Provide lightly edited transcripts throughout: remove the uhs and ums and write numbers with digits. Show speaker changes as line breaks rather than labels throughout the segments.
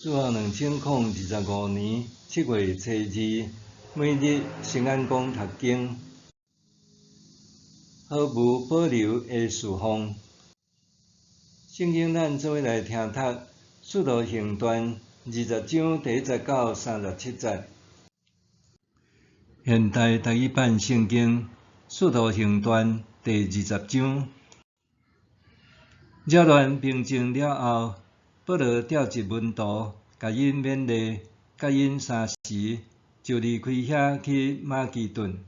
主后2025年7月初2，每日圣安宫读经，毫无保留的释放。圣经咱做伙来听读《使徒行传》20章第1节到37节。现代台语版圣经《使徒行传》第20章。扰乱平静了后，保罗调集门徒，甲因勉励，甲因3时就离开遐去马其顿。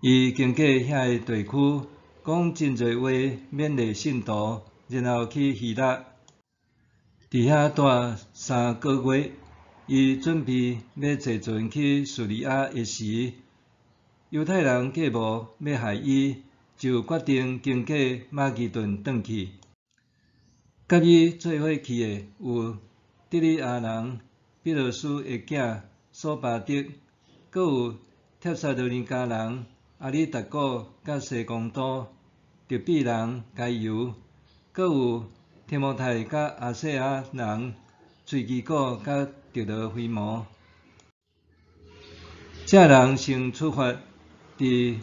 伊经过遐个地区，讲真侪话勉励信徒，然后去希腊，伫遐待3个月。伊准备要坐船去叙利亚的时，犹太人计谋要害伊，就决定经过马其顿转去。甲伊做伙去的有底利亚人庇罗斯的囝索巴德，阁有帖撒罗尼迦人阿里达古甲西公都，特庇人该犹，阁有提摩太甲阿细亚人崔基古甲特罗菲摩。这人先出发，伫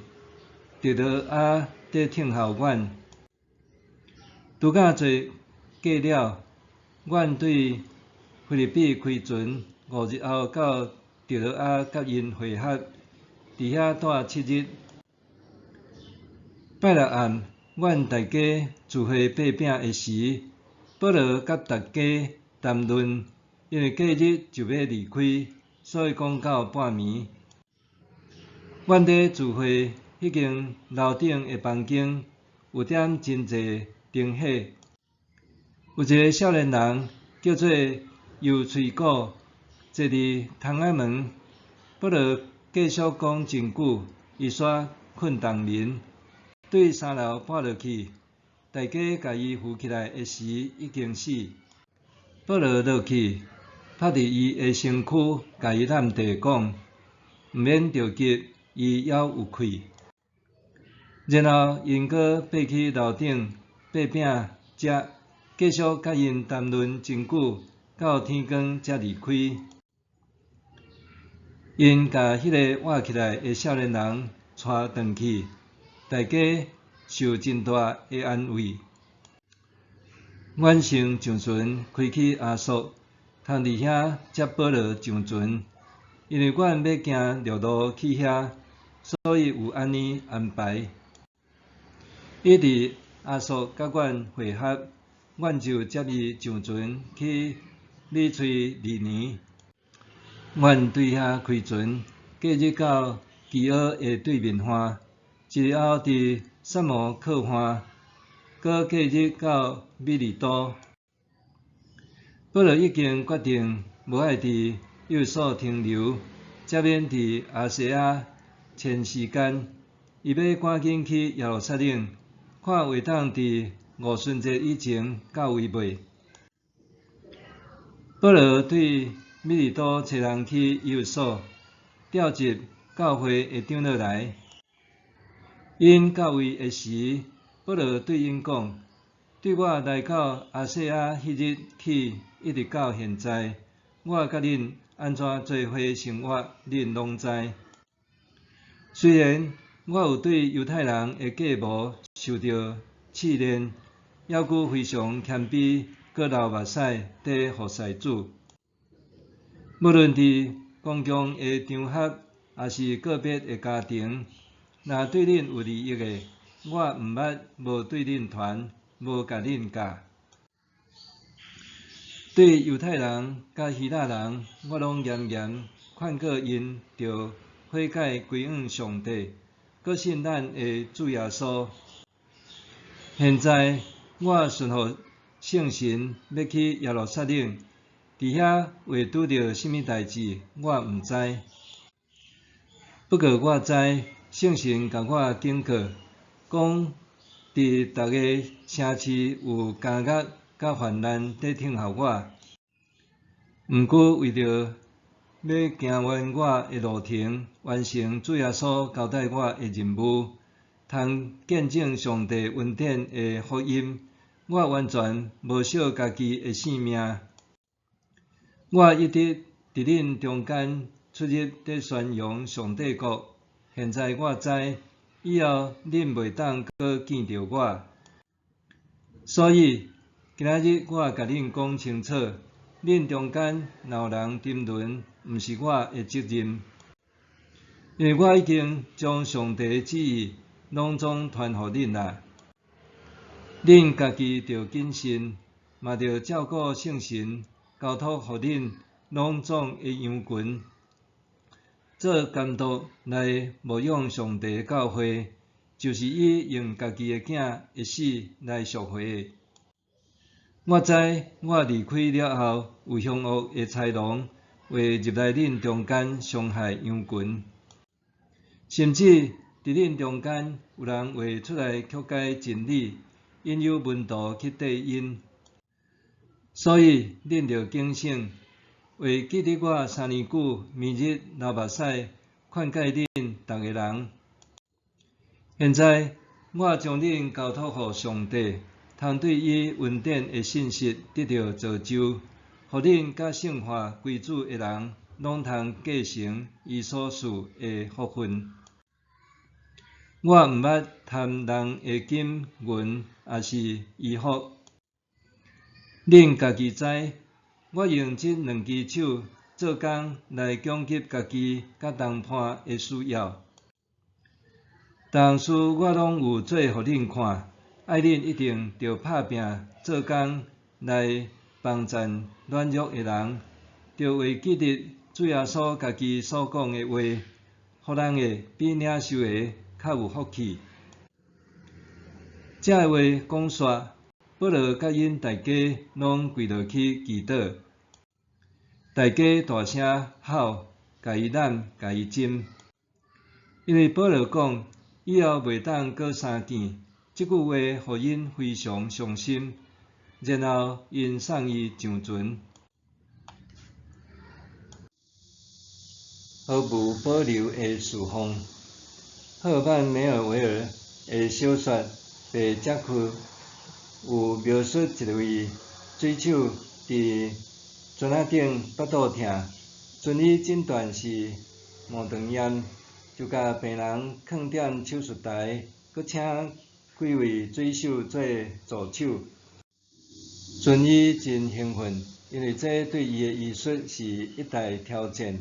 特罗亚伫听候阮，拄甲做过了，阮对菲律比开船，5日后到特罗亚甲因会合，伫遐待7日。拜六暗，阮大家聚会擘饼的时，保罗甲大家谈论，因为隔日就要离开，所以讲到半暝。阮伫聚会迄间楼顶的房间，有点真济灯火。有一个少年人叫做犹崔古，坐伫窗仔门。保罗继续讲真久，伊煞困动眠，对3楼爬落去。大家甲伊扶起来的时，已经死。保罗落去，拍伫伊的身躯，甲伊揽地讲，毋免着急，伊还有气。然后因阁爬去楼顶擘饼食，继续甲因谈论真久，到天光才离开。因甲迄个活起来的少年人带转去，大家受真大的安慰。阮先上船开去阿索，通伫遐接保罗上船，因为阮要行陆路去遐，所以有安尼安排。伊伫阿索甲阮会合，阮就接伊上船去米崔利尼。阮对遐开船，隔日到基尔的对面岸，1日后伫萨摩克岸，搁隔日到米利都。保罗已经决定无爱伫幼所停留，才免伫亚细亚牵时间。伊要赶紧去耶路撒冷，看会当伫五旬节以前到位袂。保罗对米利都找人去幼所，调集教会的长老来。因到位的时，保罗对因讲：对我来到亚细亚迄日起，一直到现在，我甲恁安怎做伙生活，恁拢知。虽然我有对犹太人的计谋受到试炼，还佫非常谦卑，佫流目屎伫服侍主。无论伫公共的场合，也是个别的家庭，若对恁有利益的，我毋捌无对恁传，无甲恁教。对犹太人甲希腊人，我拢严严劝告因着悔改归向上帝，搁信咱的主耶稣。现在我顺服圣神，要去耶路撒冷，伫遐会拄到甚物代志，我毋知。不过我知圣神甲我警告，讲伫逐个城市有奸恶甲患难在等候我。毋过为着要行完我的路程，完成主耶稣交代我的任务，通见证上帝恩典的福音，我完全无惜家己的性命。我一直伫恁中间出入伫宣扬上帝国。现在我知，以后恁袂当搁见着我。所以今仔日我甲恁讲清楚，恁中间若有人沉沦，毋是我的责任，因为我已经将上帝的旨意拢总传互恁啦。恁家己着谨慎，嘛着照顾圣神交托互恁拢总的羊群，做监督来牧养上帝的教会，就是伊用家己的囝一死来赎回的。我知我离开了后，有凶恶的豺狼会入来恁中间伤害羊群，甚至伫恁中间有人会出来曲解真理，引诱门徒去缀因。所以恁着警醒，为记得我3年久暝日流目屎劝诫恁逐个人。现在我将恁交托互上帝，通对伊恩典的信息得到造就，互恁甲圣化归主的人拢通继承伊所赐的福分。我毋捌贪人的金银，也是衣服。恁家己知，我用这2只手做工来供给家己甲同伴的需要。但事我拢有做互恁看，爱恁一定着拍拼做工来帮衬软弱的人，着会记得主耶稣家己所讲的话，互人的比领受的较有福气。这话讲煞，保罗甲因大家拢跪落去祈祷，大家大声吼，甲伊揽，甲伊浸。因为保罗讲，以后袂当搁相见，即句话互因非常伤心。然后因送伊上船。毫无保留的释放。赫曼梅尔维尔的小说《被截去》有描述一位水手伫船仔顶腹肚痛，船医诊断是毛肠炎，就甲病人囥踮手术台，佮请几位水手做助手。船医真兴奋，因为这对伊的医术是一大挑战。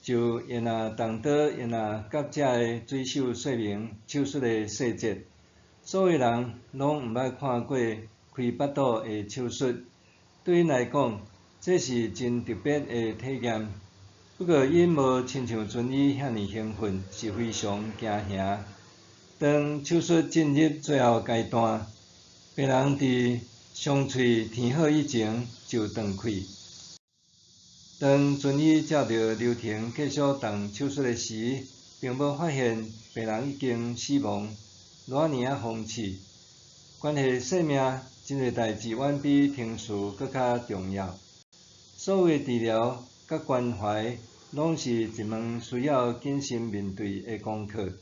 就因动刀因甲这个水手说明手术的细节，所有人拢毋捌看过开腹肚的手术，对因来讲，这是真特别的体验。不过因无亲像船医遐尼兴奋，是非常惊吓。当手术进入最后阶段，病人伫伤喙填好以前就断气。当船医照着流程继续动手术的时，并无发现病人已经死亡，偌尔讽刺。关系生命真个代志，远比听词搁较重要。所有的治疗甲关怀，拢是一门需要谨慎面对的功课。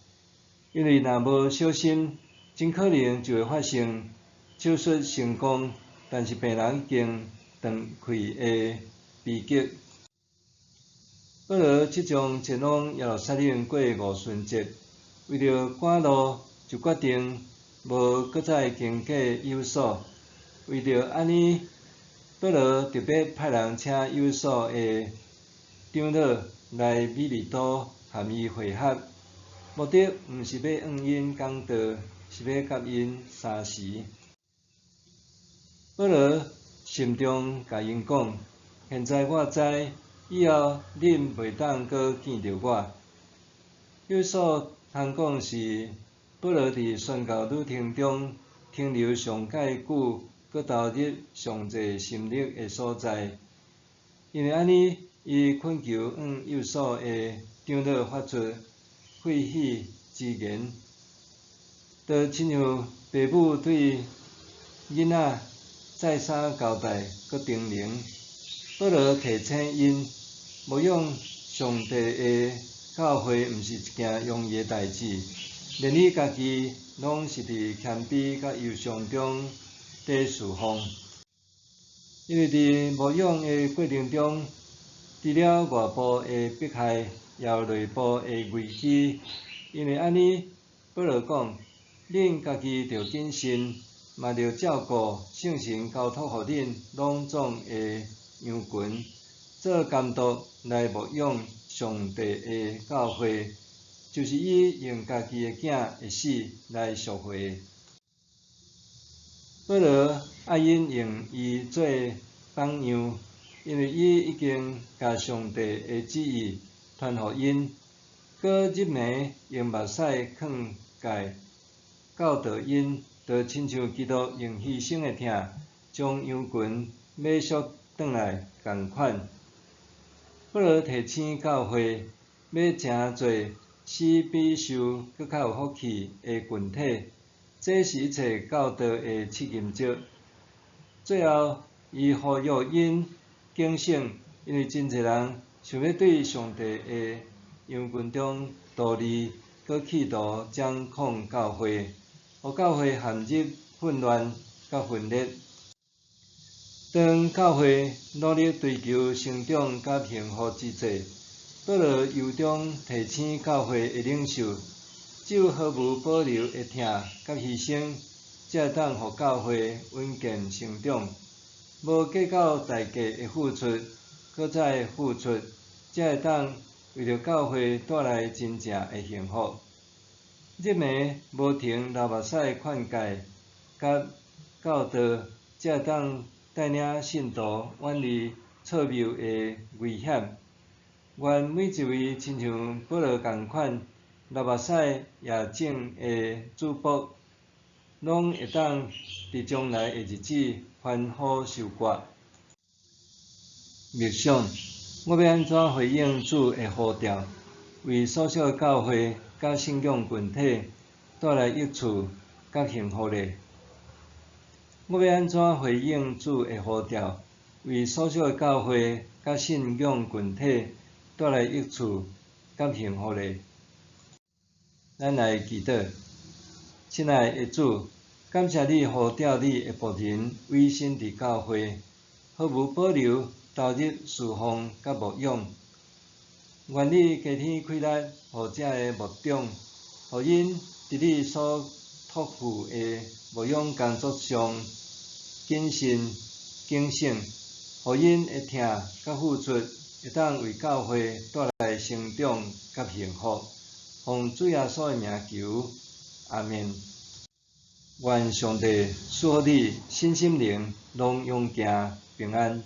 因为若无小心，真可能就会发生手术成功，但是病人已经断气的悲剧。保罗即将前往耶路撒冷过五旬节，为着赶路，就决定无搁再经过以弗所。为着安尼，保罗特别派人请以弗所的长老来米利都含伊会合，目的毋是要向因讲道，是要甲因相识。保罗心中甲因讲：现在我知。以后恁袂当搁见着我。以弗所通讲是保罗伫宣教旅程中停留上介久，搁投入上济心力的所在。因为安尼，伊恳求向以弗所的长老发出废墟之言，就亲像父母对囡仔再三交代搁叮咛。保罗提醒因。牧养上帝的教会，毋是一件容易的代志，连你家己拢是伫谦卑甲忧伤中伫侍奉。因为伫牧养的过程中，除了外部的迫害，也有内部的危机。因为安尼，保罗讲，恁家己着谨慎，嘛着照顾圣神交托互恁朗总的羊群，做监督来牧养上帝的教会，就是以用家己的囝的死来赎回。保罗爱因用伊做榜样，因为伊已经甲上帝的旨意传互因，搁入暝用目屎囥盖，教导因，着亲像基督用牺牲的疼，将羊群买赎转来共款。保罗提醒教会，要诚做死比受搁较有福气的群体，这是一切教导的七原则。最后，伊呼吁因警醒，因为真侪人想要对上帝的羊群中独立，搁企图掌控教会，互教会陷入混乱甲分裂。当教会努力追求成长甲幸福之际，保罗由衷提醒教会的领袖，只有毫无保留的疼甲牺牲，才会当互教会稳健成长。无计较代价的付出，搁再付出，才会当为着教会带来真正的幸福。入暝无停流目屎劝诫，甲教导，才会当带领信徒远离错谬的危险。愿每一位亲像保罗共款，流目屎也种的主仆，拢会当伫将来的日子欢呼收割。默想，我要安怎回应主的呼召，为所属的教会甲信仰群体带来益处甲幸福呢？我要安怎回应主的呼召，为所属的教会甲信仰群体带来益处甲幸福呢？咱来祈祷，亲爱的主，感谢你呼召你的仆人委身伫教会，毫无保留投入侍奉甲牧养。愿你加添开力，互这个牧长，互因伫你所托付的牧养工作上谨慎警醒，互因的疼甲付出会当为教会带来成长甲幸福。奉主耶稣的名求，阿们。愿上帝赐予你身心灵拢永行平安。